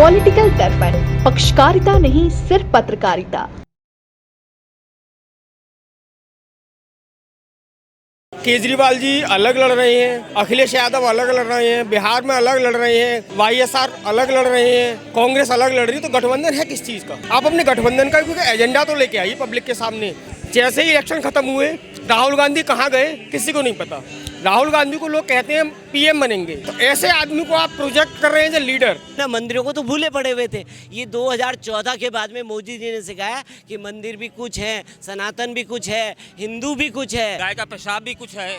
Political दर्पण, पक्षकारिता नहीं सिर्फ पत्रकारिता। केजरीवाल जी अलग लड़ रहे हैं, अखिलेश यादव अलग लड़ रहे हैं, बिहार में अलग लड़ रहे हैं, वाईएसआर अलग लड़ रहे हैं, कांग्रेस अलग लड़ रही है। तो गठबंधन है किस चीज का? आप अपने गठबंधन का क्योंकि एजेंडा तो लेके आइए पब्लिक के सामने। जैसे ही इलेक्शन खत्म हुए, राहुल गांधी कहाँ गए किसी को नहीं पता। राहुल गांधी को लोग कहते हैं पीएम बनेंगे, तो ऐसे आदमी को आप प्रोजेक्ट कर रहे हैं जो लीडर। ना मंदिरों को तो भूले पड़े हुए थे। ये 2014 के बाद में मोदी जी ने सिखाया कि मंदिर भी कुछ है, सनातन भी कुछ है, हिंदू भी कुछ है, गाय का पेशाब भी कुछ है।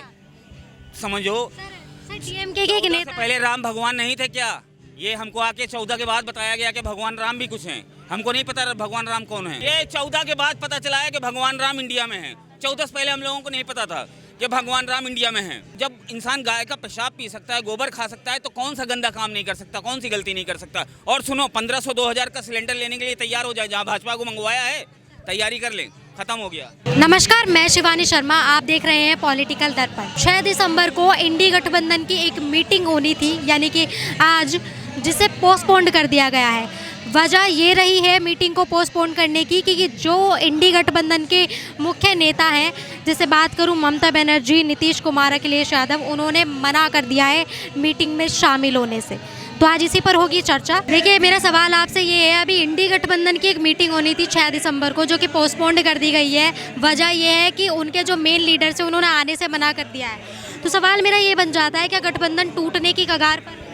समझो सर डीएमके के नेता पहले राम भगवान नहीं थे क्या? ये हमको आके 14 के बाद बताया गया कि भगवान राम भी कुछ हैं। हमको नहीं पता भगवान राम कौन है। ये 14 के बाद पता चला है कि भगवान राम इंडिया में है। 14 से पहले हम लोगों को नहीं पता था कि भगवान राम इंडिया में है। जब इंसान गाय का पेशाब पी सकता है, गोबर खा सकता है, तो कौन सा गंदा काम नहीं कर सकता, कौन सी गलती नहीं कर सकता। और सुनो, 1500 2000 का सिलेंडर लेने के लिए तैयार हो जाए। जहाँ भाजपा को मंगवाया है तैयारी कर लें, खत्म हो गया। नमस्कार, मैं शिवानी शर्मा, आप देख रहे हैं पॉलिटिकल दर्पण। 6 दिसंबर को इंडी गठबंधन की एक मीटिंग होनी थी, यानी कि आज, जिसे पोस्टपोन्ड कर दिया गया है। वजह ये रही है मीटिंग को पोस्टपोन करने की कि जो इंडी गठबंधन के मुख्य नेता हैं, जैसे बात करूं ममता बनर्जी, नीतीश कुमार, अखिलेश यादव, उन्होंने मना कर दिया है मीटिंग में शामिल होने से। तो आज इसी पर होगी चर्चा। देखिए, मेरा सवाल आपसे ये है, अभी इंडी गठबंधन की एक मीटिंग होनी थी 6 दिसंबर को, जो कि पोस्टपोन्ड कर दी गई है। वजह यह है कि उनके जो मेन लीडर्स हैं उन्होंने आने से मना कर दिया है। तो सवाल मेरा ये बन जाता है, क्या गठबंधन टूटने की कगार पर?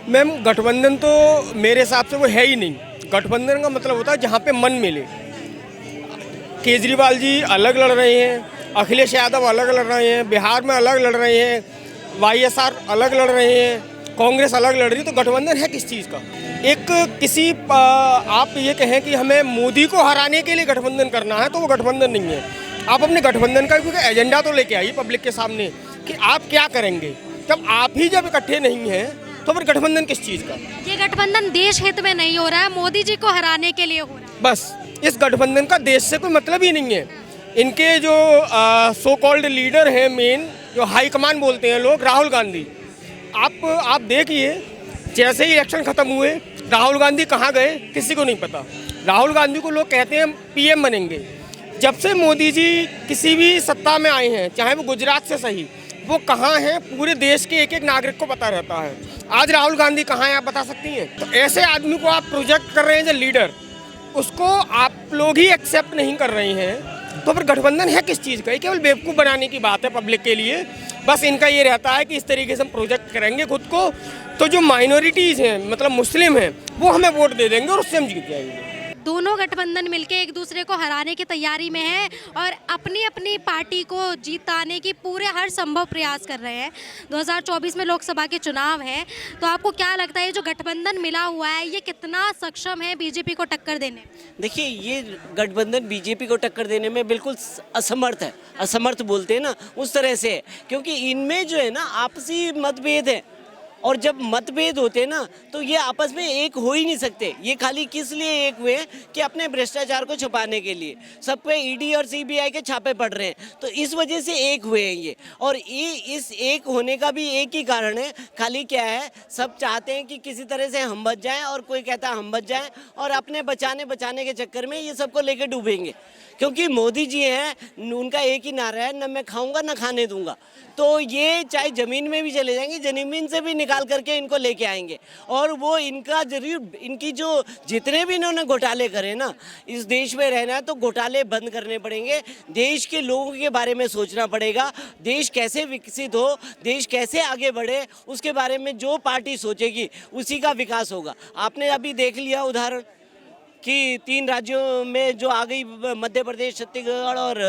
मैम, गठबंधन तो मेरे हिसाब से वो है ही नहीं। गठबंधन का मतलब होता है जहाँ पे मन मिले। केजरीवाल जी अलग लड़ रहे हैं, अखिलेश यादव अलग लड़ रहे हैं, बिहार में अलग लड़ रहे हैं, वाईएसआर अलग लड़ रहे हैं, कांग्रेस अलग लड़ रही है। तो गठबंधन है किस चीज़ का? एक किसी आप ये कहें कि हमें मोदी को हराने के लिए गठबंधन करना है, तो वो गठबंधन नहीं है। आप अपने गठबंधन का क्योंकि एजेंडा तो लेके आइए पब्लिक के सामने कि आप क्या करेंगे। जब आप ही जब इकट्ठे नहीं हैं, तो फिर गठबंधन किस चीज़ का? ये गठबंधन देश हित में नहीं हो रहा है, मोदी जी को हराने के लिए हो रहा है। बस इस गठबंधन का देश से कोई मतलब ही नहीं है। इनके जो सो कॉल्ड लीडर हैं, मेन जो हाईकमान बोलते हैं लोग, राहुल गांधी, आप देखिए, जैसे ही इलेक्शन खत्म हुए, राहुल गांधी कहाँ गए किसी को नहीं पता। राहुल गांधी को लोग कहते हैं पीएम बनेंगे। जब से मोदी जी किसी भी सत्ता में आए हैं, चाहे वो गुजरात से सही, वो कहाँ हैं पूरे देश के एक एक नागरिक को पता रहता है। आज राहुल गांधी कहाँ हैं आप बता सकती हैं? तो ऐसे आदमी को आप प्रोजेक्ट कर रहे हैं जो लीडर, उसको आप लोग ही एक्सेप्ट नहीं कर रहे हैं, तो फिर गठबंधन है किस चीज़ का? ये केवल बेवकूफ़ बनाने की बात है पब्लिक के लिए। बस इनका ये रहता है कि इस तरीके से हम प्रोजेक्ट करेंगे खुद को, तो जो माइनॉरिटीज़ हैं, मतलब मुस्लिम हैं, वो हमें वोट दे देंगे और उससे हम जीत जाएंगे। दोनों गठबंधन मिलके एक दूसरे को हराने की तैयारी में है और अपनी अपनी पार्टी को जीताने की पूरे हर संभव प्रयास कर रहे हैं। 2024 में लोकसभा के चुनाव हैं, तो आपको क्या लगता है जो गठबंधन मिला हुआ है, ये कितना सक्षम है बीजेपी को टक्कर देने? देखिए, ये गठबंधन बीजेपी को टक्कर देने में बिल्कुल असमर्थ है। असमर्थ बोलते हैं ना, उस तरह से है, क्योंकि इनमें जो है ना आपसी मतभेद है, और जब मतभेद होते हैं ना, तो ये आपस में एक हो ही नहीं सकते। ये खाली किस लिए एक हुए कि अपने भ्रष्टाचार को छुपाने के लिए सब पे ईडी और सीबीआई के छापे पड़ रहे हैं, तो इस वजह से एक हुए हैं ये। और ये इस एक होने का भी एक ही कारण है, खाली क्या है, सब चाहते हैं कि किसी तरह से हम बच जाएं, और कोई कहता है हम बच जाएं, और अपने बचाने के चक्कर में ये सबको लेके डूबेंगे। क्योंकि मोदी जी हैं, उनका एक ही नारा है, न मैं खाऊंगा न खाने दूंगा। तो ये चाहे ज़मीन में भी चले जाएंगे, ज़मीन से भी निकाल करके इनको लेके आएंगे। और वो इनका जरूर, इनकी जो जितने भी इन्होंने घोटाले करे ना, इस देश में रहना है तो घोटाले बंद करने पड़ेंगे। देश के लोगों के बारे में सोचना पड़ेगा, देश कैसे विकसित हो, देश कैसे आगे बढ़े, उसके बारे में जो पार्टी सोचेगी उसी का विकास होगा। आपने अभी देख लिया उदाहरण कि 3 राज्यों में जो आ गई, मध्य प्रदेश, छत्तीसगढ़ और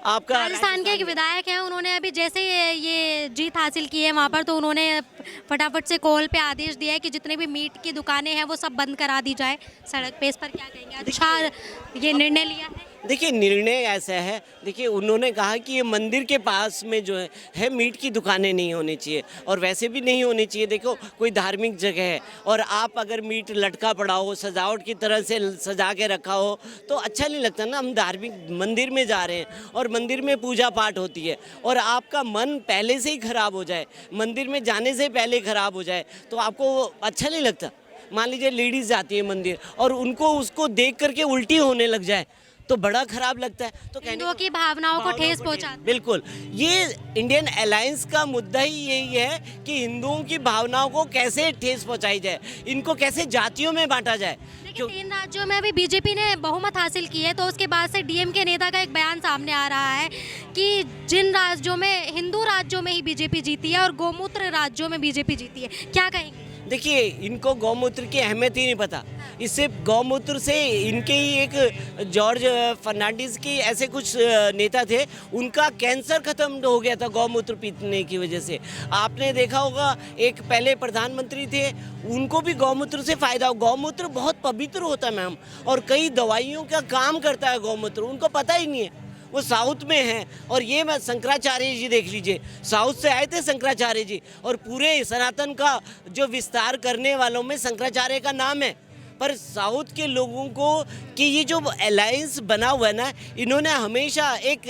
आपका राजस्थान के एक विधायक हैं, उन्होंने अभी जैसे ये जीत हासिल की है वहाँ पर, तो उन्होंने फटाफट से कॉल पे आदेश दिया है कि जितने भी मीट की दुकानें हैं वो सब बंद करा दी जाए सड़क पे। इस पर क्या कहेंगे? अच्छा ये निर्णय लिया है। देखिए, निर्णय ऐसा है, देखिए उन्होंने कहा कि ये मंदिर के पास में जो है मीट की दुकानें नहीं होनी चाहिए, और वैसे भी नहीं होनी चाहिए। देखो, कोई धार्मिक जगह है और आप अगर मीट लटका पड़ा हो, सजावट की तरह से सजा के रखा हो, तो अच्छा नहीं लगता ना। हम धार्मिक मंदिर में जा रहे हैं और मंदिर में पूजा पाठ होती है, और आपका मन पहले से ही खराब हो जाए, मंदिर में जाने से पहले खराब हो जाए, तो आपको अच्छा नहीं लगता। मान लीजिए लेडीज जाती है मंदिर और उनको उसको देख करके उल्टी होने लग जाए तो बड़ा खराब लगता है। तो हिंदुओं की भावनाओं को ठेस पहुंचा। बिल्कुल, ये इंडियन अलायंस का मुद्दा ही यही है कि हिंदुओं की भावनाओं को कैसे ठेस पहुंचाई जाए, इनको कैसे जातियों में बांटा जाए। देखिए 3 राज्यों में अभी बीजेपी ने बहुमत हासिल की है, तो उसके बाद से डीएमके नेता का एक बयान सामने आ रहा है कि जिन राज्यों में हिंदू राज्यों में ही बीजेपी जीती है और गोमूत्र राज्यों में बीजेपी जीती है, क्या कहेंगे? देखिए, इनको गौमूत्र की अहमियत ही नहीं पता। इससे गौमूत्र से इनके ही एक जॉर्ज फर्नांडिस की ऐसे कुछ नेता थे, उनका कैंसर खत्म हो गया था गौमूत्र पीने की वजह से। आपने देखा होगा एक पहले प्रधानमंत्री थे, उनको भी गौमूत्र से फायदा हो। गौमूत्र बहुत पवित्र होता है मैम, और कई दवाइयों का काम करता है गौमूत्र, उनको पता ही नहीं है। वो साउथ में हैं, और ये मैं शंकराचार्य जी देख लीजिए, साउथ से आए थे शंकराचार्य जी, और पूरे सनातन का जो विस्तार करने वालों में शंकराचार्य का नाम है। पर साउथ के लोगों को कि ये जो अलायंस बना हुआ है ना, इन्होंने हमेशा एक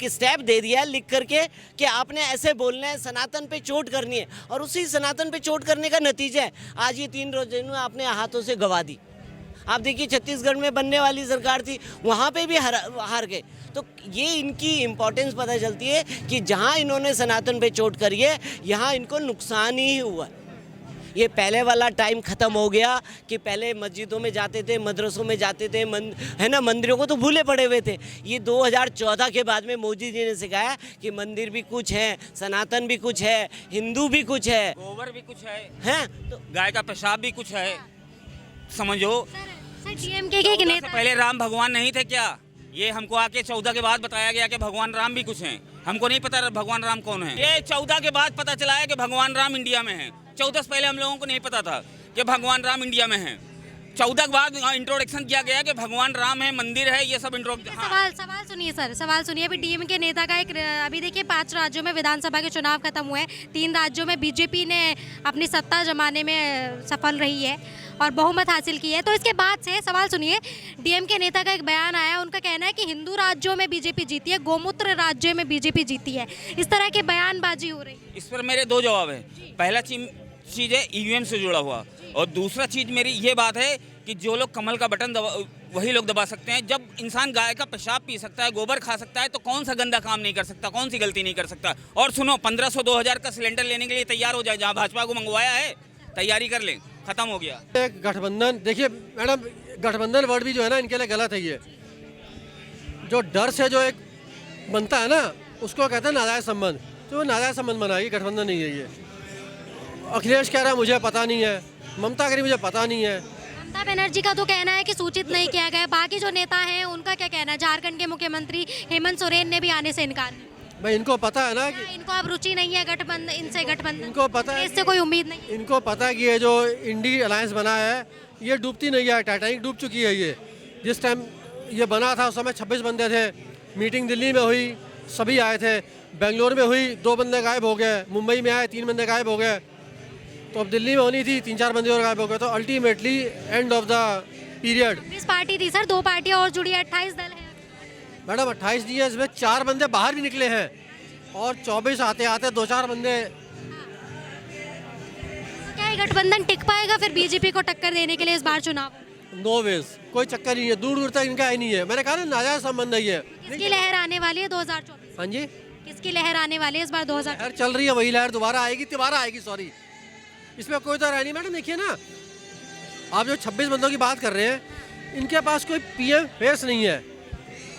स्टेप दे दिया लिख करके कि आपने ऐसे बोलना है, सनातन पे चोट करनी है, और उसी सनातन पे चोट करने का नतीजा है आज ये 3 रोज़ आपने हाथों से गंवा दी। आप देखिए छत्तीसगढ़ में बनने वाली सरकार थी, वहाँ पे भी हार गए। तो ये इनकी इम्पोर्टेंस पता चलती है कि जहाँ इन्होंने सनातन पे चोट करी है, यहाँ इनको नुकसान ही हुआ। ये पहले वाला टाइम ख़त्म हो गया कि पहले मस्जिदों में जाते थे, मदरसों में जाते थे, है ना, मंदिरों को तो भूले पड़े हुए थे। ये 2014 के बाद में मोदी जी ने सिखाया कि मंदिर भी कुछ है, सनातन भी कुछ है, हिंदू भी कुछ है, गोबर भी कुछ है, हैं तो गाय का पेशाब भी कुछ है, समझो। सर डीएमके के नेता पहले राम भगवान नहीं थे क्या? ये हमको आके 14 के बाद बताया गया कि भगवान राम भी कुछ हैं। हमको नहीं पता भगवान राम कौन है। ये 14 के बाद पता चला है कि भगवान राम इंडिया में है। 14 से पहले हम लोगों को नहीं पता था कि भगवान राम इंडिया में है। 14 के बाद इंट्रोडक्शन किया गया कि भगवान राम है, मंदिर है, ये सब सवाल सुनिए सर, सवाल सुनिए। अभी डीएमके नेता का एक, अभी देखिए 5 राज्यों में विधानसभा के चुनाव खत्म हुए, 3 राज्यों में बीजेपी ने अपनी सत्ता जमाने में सफल रही है और बहुमत हासिल की है। तो इसके बाद से सवाल सुनिए, डीएमके नेता का एक बयान आया, उनका कहना है कि हिंदू राज्यों में बीजेपी जीती है, गोमूत्र राज्य में बीजेपी जीती है। इस तरह की बयानबाजी हो रही है। इस पर मेरे 2 जवाब है। पहला चीज़ है ईवीएम से जुड़ा हुआ, और दूसरा चीज़ मेरी ये बात है कि जो लोग कमल का बटन वही लोग दबा सकते हैं। जब इंसान गाय का पेशाब पी सकता है, गोबर खा सकता है, तो कौन सा गंदा काम नहीं कर सकता, कौन सी गलती नहीं कर सकता। और सुनो, 1500-2000 का सिलेंडर लेने के लिए तैयार हो जाए, जहाँ भाजपा को मंगवाया है तैयारी कर लें, खत्म हो गया। एक गठबंधन, देखिए मैडम, गठबंधन वर्ड भी जो है ना इनके लिए गलत है। ये जो डर से जो एक बनता है ना, उसको कहते हैं नाजायज संबंध। तो नाजायज संबंध बना, ये गठबंधन नहीं है। ये अखिलेश कह रहा है मुझे पता नहीं है, ममता कह रही मुझे पता नहीं है। ममता बनर्जी का तो कहना है कि सूचित नहीं किया गया। बाकी जो नेता हैं उनका क्या कहना है? झारखंड के मुख्यमंत्री हेमंत सोरेन ने भी आने से इनकार किया। भाई इनको पता है ना कि इनको अब रुचि नहीं है गठबंधन, इनसे गठबंधन, इनको पता है, इससे कोई उम्मीद नहीं। इनको पता है कि ये जो इंडी अलायंस बना है ये डूबती नहीं है, टाइटैनिक डूब चुकी है। ये जिस टाइम ये बना था उस समय 26 बंदे थे। मीटिंग दिल्ली में हुई, सभी आए थे। बेंगलोर में हुई, 2 बंदे गायब हो गए। मुंबई में आए, 3 बंदे गायब हो गए। तो अब दिल्ली में होनी थी, 3-4 बंदे और गायब हो गए। तो ultimately end of the period 20 party थी सर, 2 पार्टियां और जुड़ी, 28 दल है। मैडम 28 नहीं है, इसमें 4 बंदे बाहर भी निकले हैं, और 24 आते आते 2-4 बंदे। क्या ये गठबंधन टिक पाएगा फिर बीजेपी को टक्कर देने के लिए इस बार चुनाव? नो वेज, कोई चक्कर नहीं है, दूर दूर तक इनका ही नहीं है। मैंने कहा ना नाजायज संबंध है ये। किसकी लहर आने वाली है 2024? हाँ जी, किसकी लहर आने वाली है इस बार 2024? लहर चल रही है, वही लहर दोबारा आएगी, सॉरी, इसमें कोई तो नहीं। मैडम देखिए ना, आप जो 26 बंदों की बात कर रहे हैं, इनके पास कोई पीएम फेस नहीं है।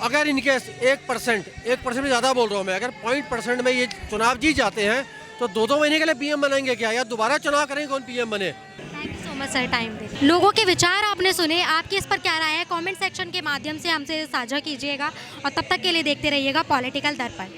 अगर इनके 1% से ज़्यादा बोल रहा हूँ मैं, अगर 0.% में ये चुनाव जीत जाते हैं तो 2-2 महीने के लिए पीएम बनेंगे क्या, या दोबारा चुनाव करेंगे, कौन पीएम बने? Thank you so much sir, time दे। लोगों के विचार आपने सुने, आपकी इस पर क्या राय है? कमेंट सेक्शन के माध्यम से हमसे साझा कीजिएगा, और तब तक के लिए देखते रहिएगा पॉलिटिकल दर्पण।